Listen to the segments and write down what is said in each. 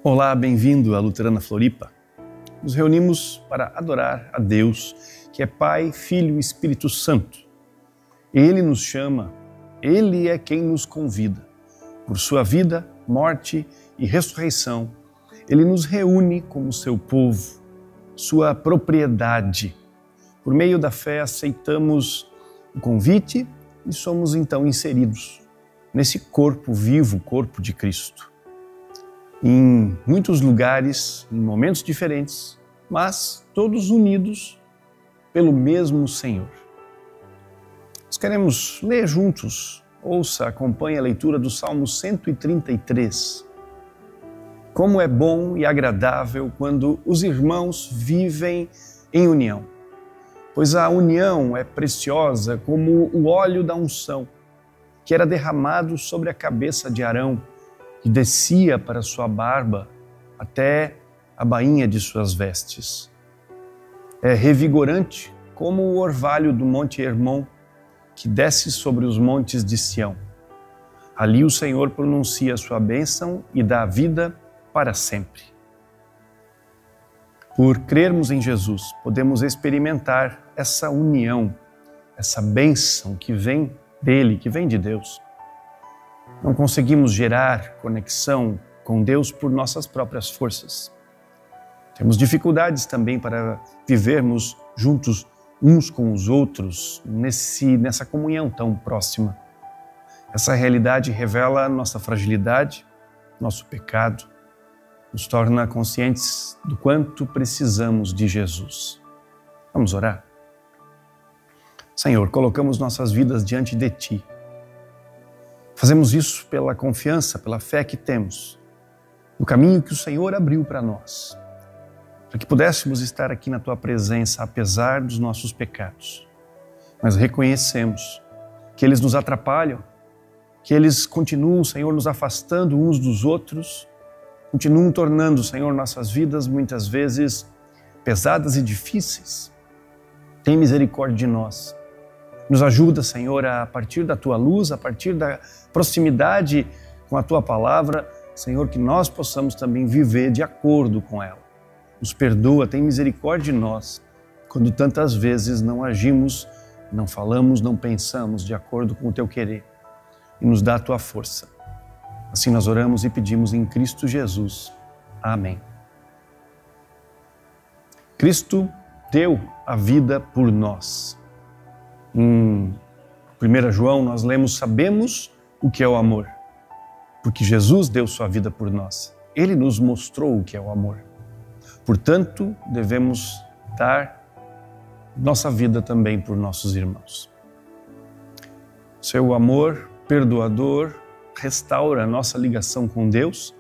Olá, bem-vindo à Luterana Floripa. Nos reunimos para adorar a Deus, que é Pai, Filho e Espírito Santo. Ele nos chama, Ele é quem nos convida. Por sua vida, morte e ressurreição, Ele nos reúne como seu povo, sua propriedade. Por meio da fé, aceitamos o convite e somos então inseridos nesse corpo vivo, corpo de Cristo. Em muitos lugares, em momentos diferentes, mas todos unidos pelo mesmo Senhor. Nós queremos ler juntos, ouça, acompanhe a leitura do Salmo 133. Como é bom e agradável quando os irmãos vivem em união, pois a união é preciosa como o óleo da unção, que era derramado sobre a cabeça de Arão, e descia para sua barba até a bainha de suas vestes. É revigorante como o orvalho do Monte Hermon, que desce sobre os montes de Sião. Ali o Senhor pronuncia sua bênção e dá vida para sempre. Por crermos em Jesus, podemos experimentar essa união, essa bênção que vem dele, que vem de Deus. Não conseguimos gerar conexão com Deus por nossas próprias forças. Temos dificuldades também para vivermos juntos uns com os outros nessa comunhão tão próxima. Essa realidade revela nossa fragilidade, nosso pecado, nos torna conscientes do quanto precisamos de Jesus. Vamos orar? Senhor, colocamos nossas vidas diante de Ti. Fazemos isso pela confiança, pela fé que temos, no caminho que o Senhor abriu para nós, para que pudéssemos estar aqui na Tua presença, apesar dos nossos pecados. Mas reconhecemos que eles nos atrapalham, que eles continuam, Senhor, nos afastando uns dos outros, continuam tornando, Senhor, nossas vidas muitas vezes pesadas e difíceis. Tem misericórdia de nós. Nos ajuda, Senhor, a partir da Tua luz, a partir da proximidade com a Tua palavra, Senhor, que nós possamos também viver de acordo com ela. Nos perdoa, tem misericórdia de nós, quando tantas vezes não agimos, não falamos, não pensamos de acordo com o Teu querer. E nos dá a Tua força. Assim nós oramos e pedimos em Cristo Jesus. Amém. Cristo deu a vida por nós. Em 1 João nós lemos: sabemos o que é o amor, porque Jesus deu sua vida por nós. Ele nos mostrou o que é o amor. Portanto, devemos dar nossa vida também por nossos irmãos. Seu amor perdoador restaura a nossa ligação com Deus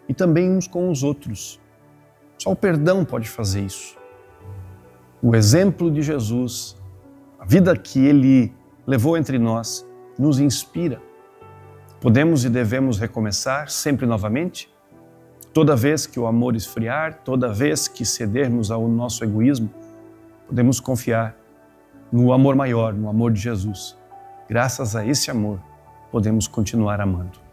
e também uns com os outros. Só o perdão pode fazer isso. O exemplo de Jesus, a vida que Ele levou entre nós, nos inspira. Podemos e devemos recomeçar sempre novamente? Toda vez que o amor esfriar, toda vez que cedermos ao nosso egoísmo, podemos confiar no amor maior, no amor de Jesus. Graças a esse amor, podemos continuar amando.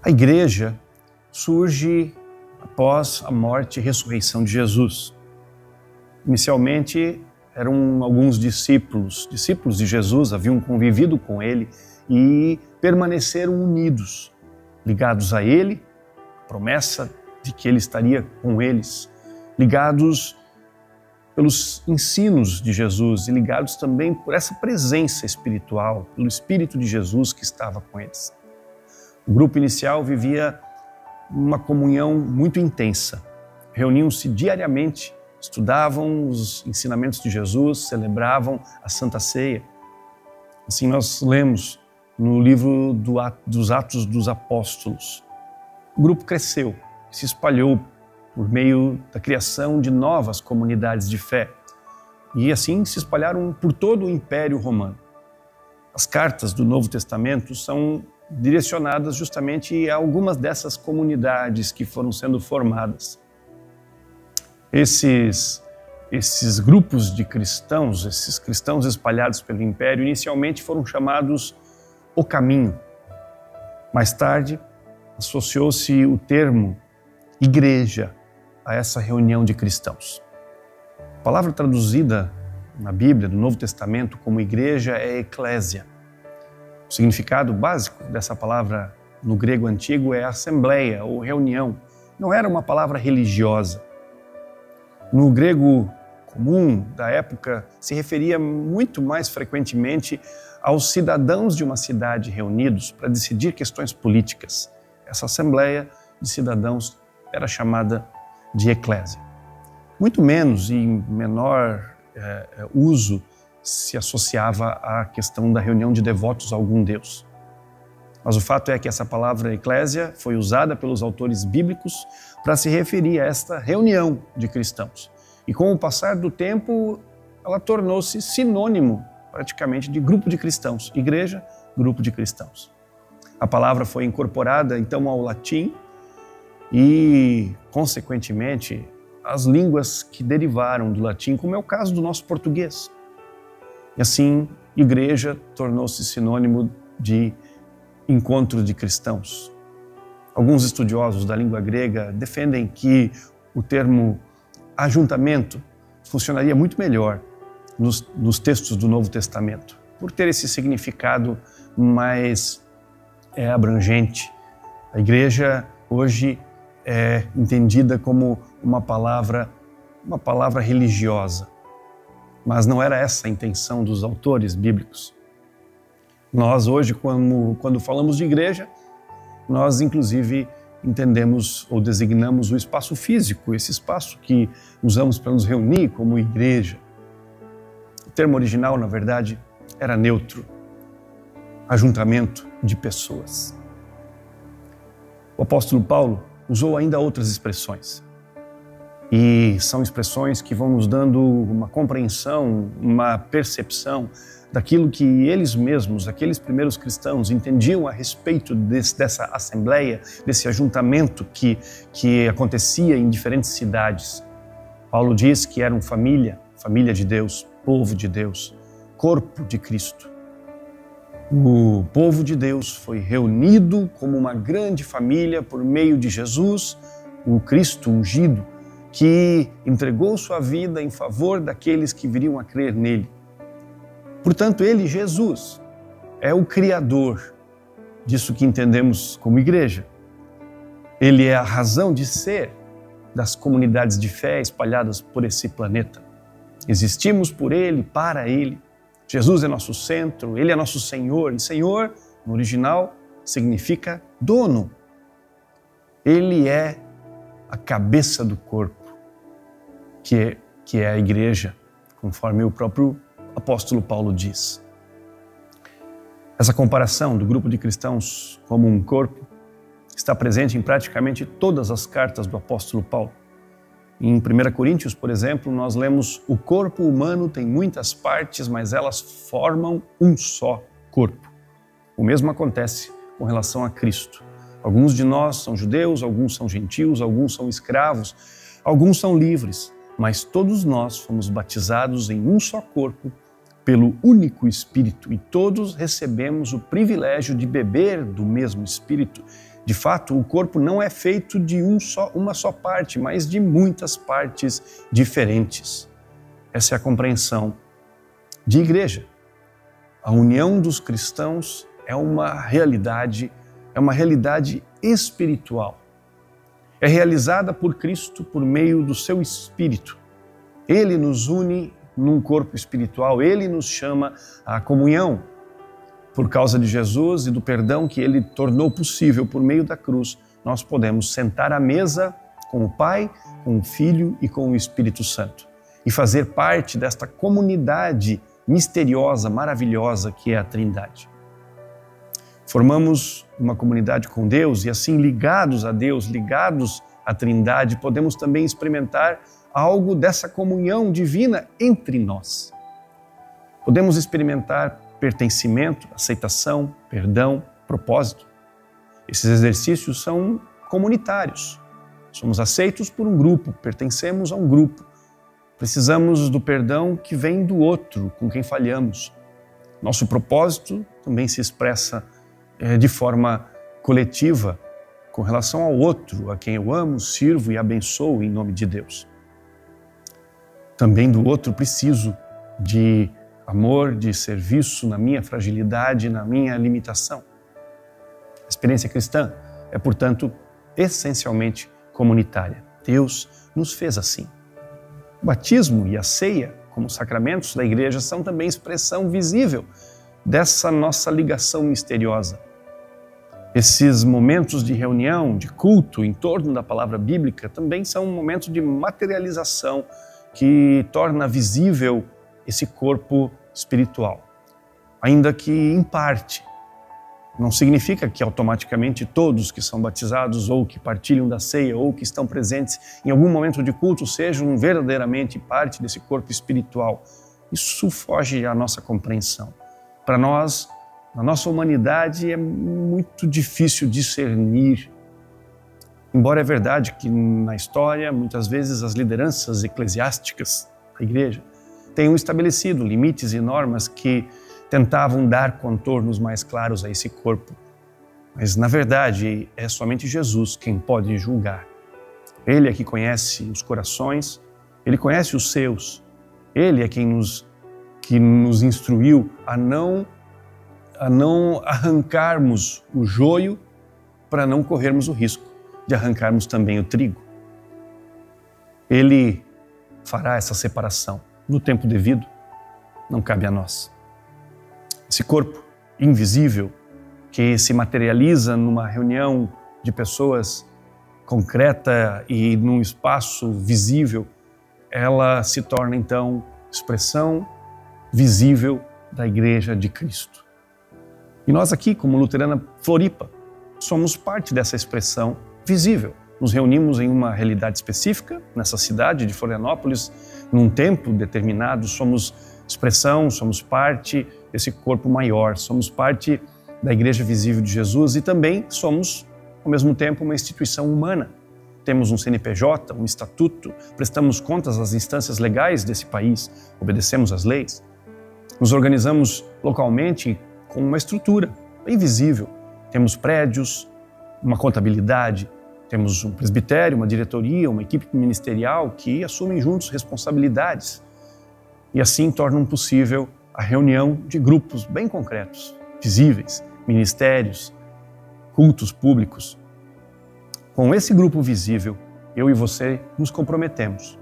A igreja surge após a morte e ressurreição de Jesus. Inicialmente eram alguns discípulos de Jesus, haviam convivido com ele e permaneceram unidos, ligados a ele, a promessa de que ele estaria com eles, ligados pelos ensinos de Jesus e ligados também por essa presença espiritual, pelo Espírito de Jesus que estava com eles. O grupo inicial vivia uma comunhão muito intensa. Reuniam-se diariamente, estudavam os ensinamentos de Jesus, celebravam a Santa Ceia. Assim nós lemos no livro dos Atos dos Apóstolos. O grupo cresceu, se espalhou por meio da criação de novas comunidades de fé. E assim se espalharam por todo o Império Romano. As cartas do Novo Testamento são direcionadas justamente a algumas dessas comunidades que foram sendo formadas. Esses grupos de cristãos, esses cristãos espalhados pelo Império, inicialmente foram chamados O Caminho. Mais tarde, associou-se o termo igreja a essa reunião de cristãos. A palavra traduzida na Bíblia, do Novo Testamento, como igreja é eclésia. O significado básico dessa palavra no grego antigo é assembleia ou reunião. Não era uma palavra religiosa. No grego comum da época se referia muito mais frequentemente aos cidadãos de uma cidade reunidos para decidir questões políticas. Essa assembleia de cidadãos era chamada de eclésia. Muito menos e em menor uso se associava à questão da reunião de devotos a algum Deus. Mas o fato é que essa palavra eclésia foi usada pelos autores bíblicos para se referir a esta reunião de cristãos. E com o passar do tempo, ela tornou-se sinônimo praticamente de grupo de cristãos. Igreja, grupo de cristãos. A palavra foi incorporada então ao latim e, consequentemente, às línguas que derivaram do latim, como é o caso do nosso português. E assim, igreja tornou-se sinônimo de encontro de cristãos. Alguns estudiosos da língua grega defendem que o termo ajuntamento funcionaria muito melhor nos textos do Novo Testamento, por ter esse significado mais abrangente. A igreja hoje é entendida como uma palavra religiosa. Mas não era essa a intenção dos autores bíblicos. Nós hoje, quando falamos de igreja, nós inclusive entendemos ou designamos o espaço físico, esse espaço que usamos para nos reunir como igreja. O termo original, na verdade, era neutro, ajuntamento de pessoas. O apóstolo Paulo usou ainda outras expressões. E são expressões que vão nos dando uma compreensão, uma percepção daquilo que eles mesmos, aqueles primeiros cristãos, entendiam a respeito dessa assembleia, desse ajuntamento que acontecia em diferentes cidades. Paulo diz que eram família de Deus, povo de Deus, corpo de Cristo. O povo de Deus foi reunido como uma grande família por meio de Jesus, o Cristo ungido, que entregou sua vida em favor daqueles que viriam a crer nele. Portanto, ele, Jesus, é o Criador disso que entendemos como igreja. Ele é a razão de ser das comunidades de fé espalhadas por esse planeta. Existimos por ele, para ele. Jesus é nosso centro, ele é nosso Senhor. E Senhor, no original, significa dono. Ele é a cabeça do corpo, que é a igreja, conforme o próprio apóstolo Paulo diz. Essa comparação do grupo de cristãos como um corpo está presente em praticamente todas as cartas do apóstolo Paulo. Em 1 Coríntios, por exemplo, nós lemos: o corpo humano tem muitas partes, mas elas formam um só corpo. O mesmo acontece com relação a Cristo. Alguns de nós são judeus, alguns são gentios, alguns são escravos, alguns são livres, mas todos nós fomos batizados em um só corpo pelo único Espírito e todos recebemos o privilégio de beber do mesmo Espírito. De fato, o corpo não é feito de uma só parte, mas de muitas partes diferentes. Essa é a compreensão de igreja. A união dos cristãos é uma realidade espiritual. É realizada por Cristo por meio do seu Espírito. Ele nos une num corpo espiritual, Ele nos chama à comunhão. Por causa de Jesus e do perdão que Ele tornou possível por meio da cruz, nós podemos sentar à mesa com o Pai, com o Filho e com o Espírito Santo e fazer parte desta comunidade misteriosa, maravilhosa que é a Trindade. Formamos uma comunidade com Deus e assim ligados a Deus, ligados à Trindade, podemos também experimentar algo dessa comunhão divina entre nós. Podemos experimentar pertencimento, aceitação, perdão, propósito. Esses exercícios são comunitários. Somos aceitos por um grupo, pertencemos a um grupo. Precisamos do perdão que vem do outro, com quem falhamos. Nosso propósito também se expressa de forma coletiva, com relação ao outro, a quem eu amo, sirvo e abençoo em nome de Deus. Também do outro preciso de amor, de serviço na minha fragilidade, na minha limitação. A experiência cristã é, portanto, essencialmente comunitária. Deus nos fez assim. O batismo e a ceia, como sacramentos da igreja, são também expressão visível dessa nossa ligação misteriosa. Esses momentos de reunião, de culto em torno da palavra bíblica também são um momento de materialização que torna visível esse corpo espiritual. Ainda que em parte. Não significa que automaticamente todos que são batizados ou que partilham da ceia ou que estão presentes em algum momento de culto sejam verdadeiramente parte desse corpo espiritual. Isso foge à nossa compreensão. Para nós, na nossa humanidade, é muito difícil discernir. Embora é verdade que na história, muitas vezes as lideranças eclesiásticas da igreja tenham estabelecido limites e normas que tentavam dar contornos mais claros a esse corpo. Mas, na verdade, é somente Jesus quem pode julgar. Ele é que conhece os corações, Ele conhece os seus. Ele é quem nos instruiu a não arrancarmos o joio para não corrermos o risco de arrancarmos também o trigo. Ele fará essa separação no tempo devido, não cabe a nós. Esse corpo invisível que se materializa numa reunião de pessoas concreta e num espaço visível, ela se torna então expressão visível da Igreja de Cristo. E nós aqui, como Luterana Floripa, somos parte dessa expressão visível. Nos reunimos em uma realidade específica, nessa cidade de Florianópolis, num tempo determinado, somos expressão, somos parte desse corpo maior, somos parte da Igreja Visível de Jesus e também somos, ao mesmo tempo, uma instituição humana. Temos um CNPJ, um estatuto, prestamos contas às instâncias legais desse país, obedecemos às leis. Nos organizamos localmente com uma estrutura bem visível. Temos prédios, uma contabilidade, temos um presbitério, uma diretoria, uma equipe ministerial que assumem juntos responsabilidades e assim tornam possível a reunião de grupos bem concretos, visíveis, ministérios, cultos públicos. Com esse grupo visível, eu e você nos comprometemos.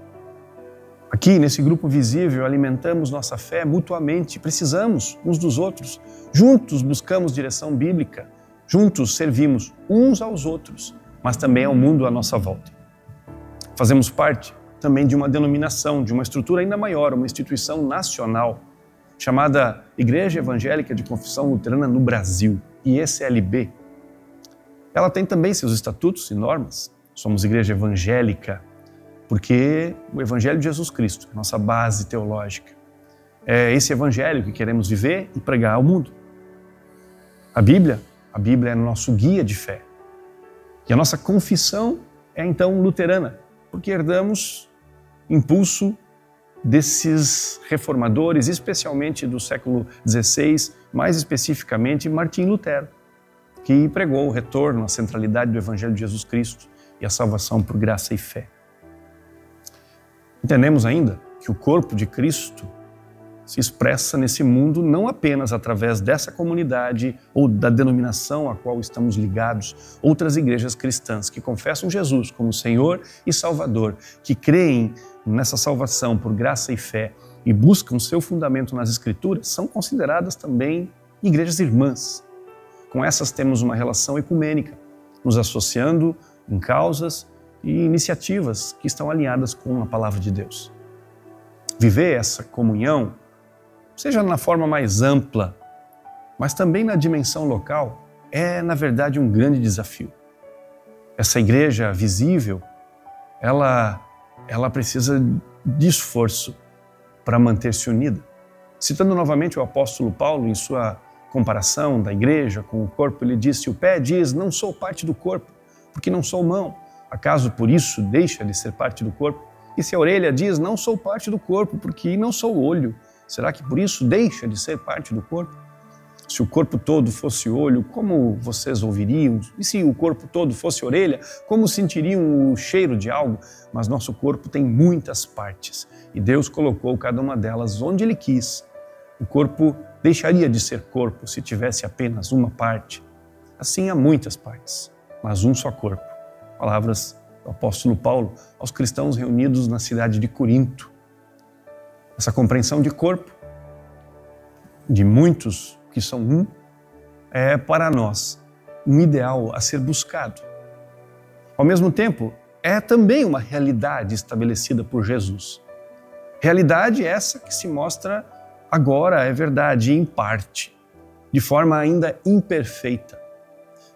Aqui, nesse grupo visível, alimentamos nossa fé mutuamente, precisamos uns dos outros. Juntos buscamos direção bíblica, juntos servimos uns aos outros, mas também ao mundo à nossa volta. Fazemos parte também de uma denominação, de uma estrutura ainda maior, uma instituição nacional, chamada Igreja Evangélica de Confissão Luterana no Brasil, IECLB. Ela tem também seus estatutos e normas. Somos igreja evangélica, porque o Evangelho de Jesus Cristo é nossa base teológica. É esse Evangelho que queremos viver e pregar ao mundo. A Bíblia é nosso guia de fé. E a nossa confissão é então luterana, porque herdamos impulso desses reformadores, especialmente do século XVI, mais especificamente Martim Lutero, que pregou o retorno à centralidade do Evangelho de Jesus Cristo e a salvação por graça e fé. Entendemos ainda que o corpo de Cristo se expressa nesse mundo não apenas através dessa comunidade ou da denominação a qual estamos ligados, outras igrejas cristãs que confessam Jesus como Senhor e Salvador, que creem nessa salvação por graça e fé e buscam seu fundamento nas Escrituras, são consideradas também igrejas irmãs. Com essas temos uma relação ecumênica, nos associando em causas e iniciativas que estão alinhadas com a palavra de Deus. Viver essa comunhão, seja na forma mais ampla, mas também na dimensão local, é, na verdade, um grande desafio. Essa igreja visível, ela precisa de esforço para manter-se unida. Citando novamente o apóstolo Paulo em sua comparação da igreja com o corpo, ele disse: o pé diz, não sou parte do corpo, porque não sou mão. Acaso por isso deixa de ser parte do corpo? E se a orelha diz, não sou parte do corpo, porque não sou olho, será que por isso deixa de ser parte do corpo? Se o corpo todo fosse olho, como vocês ouviriam? E se o corpo todo fosse orelha, como sentiriam o cheiro de algo? Mas nosso corpo tem muitas partes e Deus colocou cada uma delas onde Ele quis. O corpo deixaria de ser corpo se tivesse apenas uma parte. Assim há muitas partes, mas um só corpo. Palavras do apóstolo Paulo aos cristãos reunidos na cidade de Corinto. Essa compreensão de corpo, de muitos que são um, é para nós um ideal a ser buscado. Ao mesmo tempo, é também uma realidade estabelecida por Jesus. Realidade essa que se mostra agora, é verdade, em parte, de forma ainda imperfeita.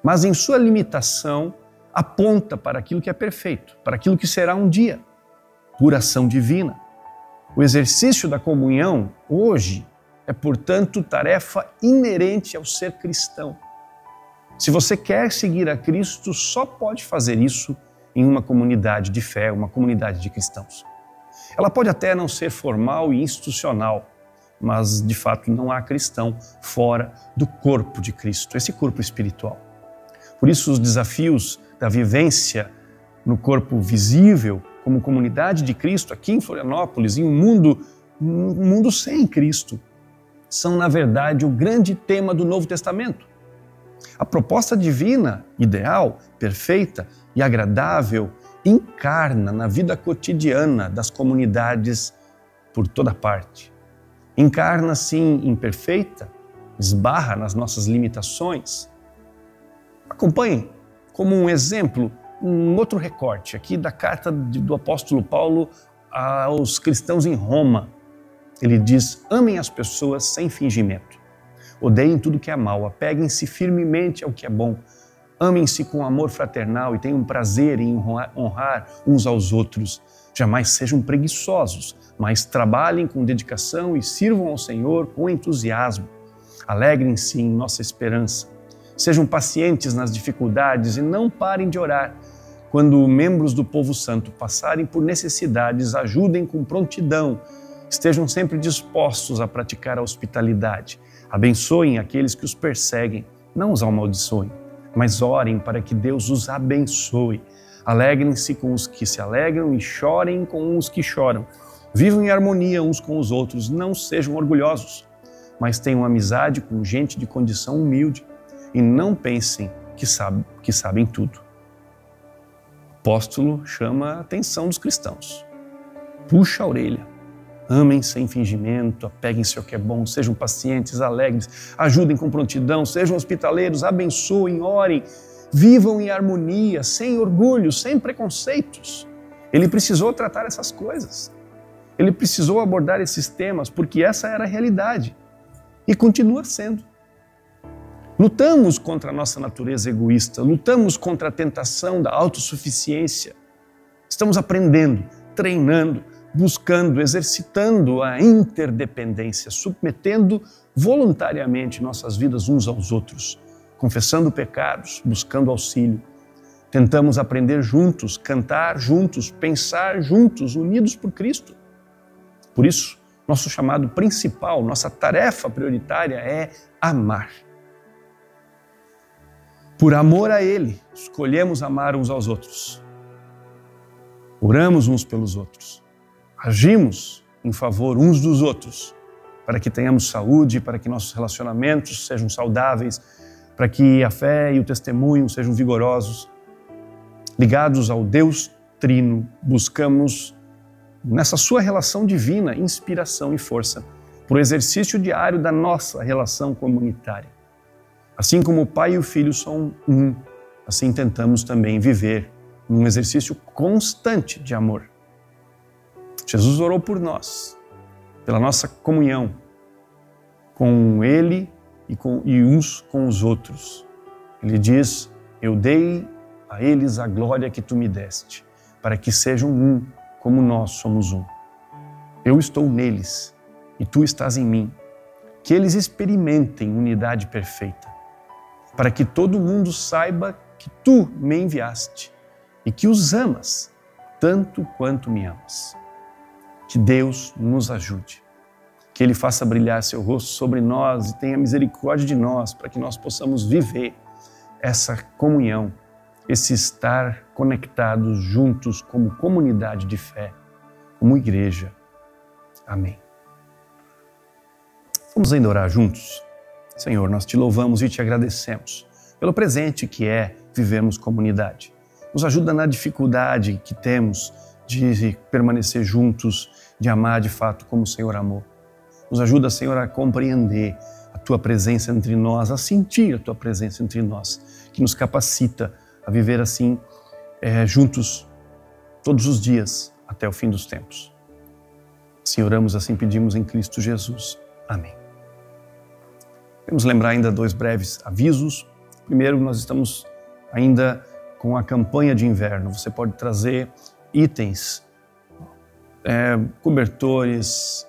Mas em sua limitação, aponta para aquilo que é perfeito, para aquilo que será um dia, por ação divina. O exercício da comunhão, hoje, é, portanto, tarefa inerente ao ser cristão. Se você quer seguir a Cristo, só pode fazer isso em uma comunidade de fé, uma comunidade de cristãos. Ela pode até não ser formal e institucional, mas, de fato, não há cristão fora do corpo de Cristo, esse corpo espiritual. Por isso, os desafios da vivência no corpo visível, como comunidade de Cristo, aqui em Florianópolis, em um mundo sem Cristo, são, na verdade, o grande tema do Novo Testamento. A proposta divina, ideal, perfeita e agradável, encarna na vida cotidiana das comunidades por toda parte. Encarna, sim, imperfeita, esbarra nas nossas limitações. Acompanhem, como um exemplo, um outro recorte aqui da carta do apóstolo Paulo aos cristãos em Roma. Ele diz: amem as pessoas sem fingimento. Odeiem tudo que é mal, apeguem-se firmemente ao que é bom. Amem-se com amor fraternal e tenham prazer em honrar uns aos outros. Jamais sejam preguiçosos, mas trabalhem com dedicação e sirvam ao Senhor com entusiasmo. Alegrem-se em nossa esperança. Sejam pacientes nas dificuldades e não parem de orar. Quando membros do povo santo passarem por necessidades, ajudem com prontidão. Estejam sempre dispostos a praticar a hospitalidade. Abençoem aqueles que os perseguem, não os amaldiçoem, mas orem para que Deus os abençoe. Alegrem-se com os que se alegram e chorem com os que choram. Vivam em harmonia uns com os outros, não sejam orgulhosos, mas tenham amizade com gente de condição humilde e não pensem que sabem tudo. O apóstolo chama a atenção dos cristãos. Puxa a orelha. Amem sem fingimento, apeguem-se ao que é bom, sejam pacientes, alegres, ajudem com prontidão, sejam hospitaleiros, abençoem, orem, vivam em harmonia, sem orgulho, sem preconceitos. Ele precisou tratar essas coisas. Ele precisou abordar esses temas porque essa era a realidade e continua sendo. Lutamos contra a nossa natureza egoísta, lutamos contra a tentação da autossuficiência. Estamos aprendendo, treinando, buscando, exercitando a interdependência, submetendo voluntariamente nossas vidas uns aos outros, confessando pecados, buscando auxílio. Tentamos aprender juntos, cantar juntos, pensar juntos, unidos por Cristo. Por isso, nosso chamado principal, nossa tarefa prioritária é amar. por amor a Ele, escolhemos amar uns aos outros. Oramos uns pelos outros. Agimos em favor uns dos outros, para que tenhamos saúde, para que nossos relacionamentos sejam saudáveis, para que a fé e o testemunho sejam vigorosos. Ligados ao Deus Trino, buscamos, nessa sua relação divina, inspiração e força para o exercício diário da nossa relação comunitária. Assim como o Pai e o Filho são um, assim tentamos também viver num exercício constante de amor. Jesus orou por nós, pela nossa comunhão com Ele e uns com os outros. Ele diz: eu dei a eles a glória que tu me deste, para que sejam um, como nós somos um. Eu estou neles e tu estás em mim. Que eles experimentem unidade perfeita, para que todo mundo saiba que tu me enviaste e que os amas tanto quanto me amas. Que Deus nos ajude, que Ele faça brilhar seu rosto sobre nós e tenha misericórdia de nós, para que nós possamos viver essa comunhão, esse estar conectados juntos como comunidade de fé, como igreja. Amém. Vamos ainda orar juntos? Senhor, nós te louvamos e te agradecemos pelo presente que é vivermos comunidade. Nos ajuda na dificuldade que temos de permanecer juntos, de amar de fato como o Senhor amou. Nos ajuda, Senhor, a compreender a Tua presença entre nós, a sentir a Tua presença entre nós, que nos capacita a viver assim, juntos, todos os dias, até o fim dos tempos. Assim oramos, assim pedimos em Cristo Jesus. Amém. Vamos lembrar ainda 2 breves avisos. Primeiro, nós estamos ainda com a campanha de inverno. Você pode trazer itens, cobertores,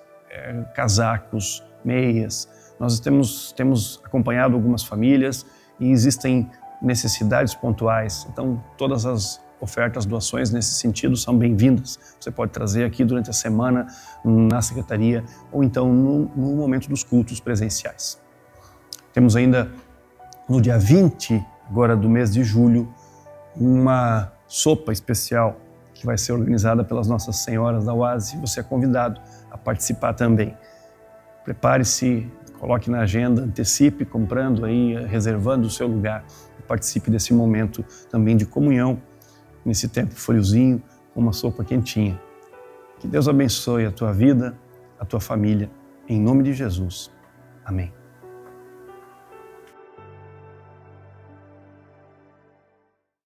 casacos, meias. Nós temos acompanhado algumas famílias e existem necessidades pontuais. Então, todas as ofertas, doações nesse sentido são bem-vindas. Você pode trazer aqui durante a semana na secretaria ou então no momento dos cultos presenciais. Temos ainda no dia 20, agora do mês de julho, uma sopa especial que vai ser organizada pelas Nossas Senhoras da Oase. Você é convidado a participar também. Prepare-se, coloque na agenda, antecipe comprando aí, reservando o seu lugar. Participe desse momento também de comunhão, nesse tempo friozinho, com uma sopa quentinha. Que Deus abençoe a tua vida, a tua família, em nome de Jesus. Amém.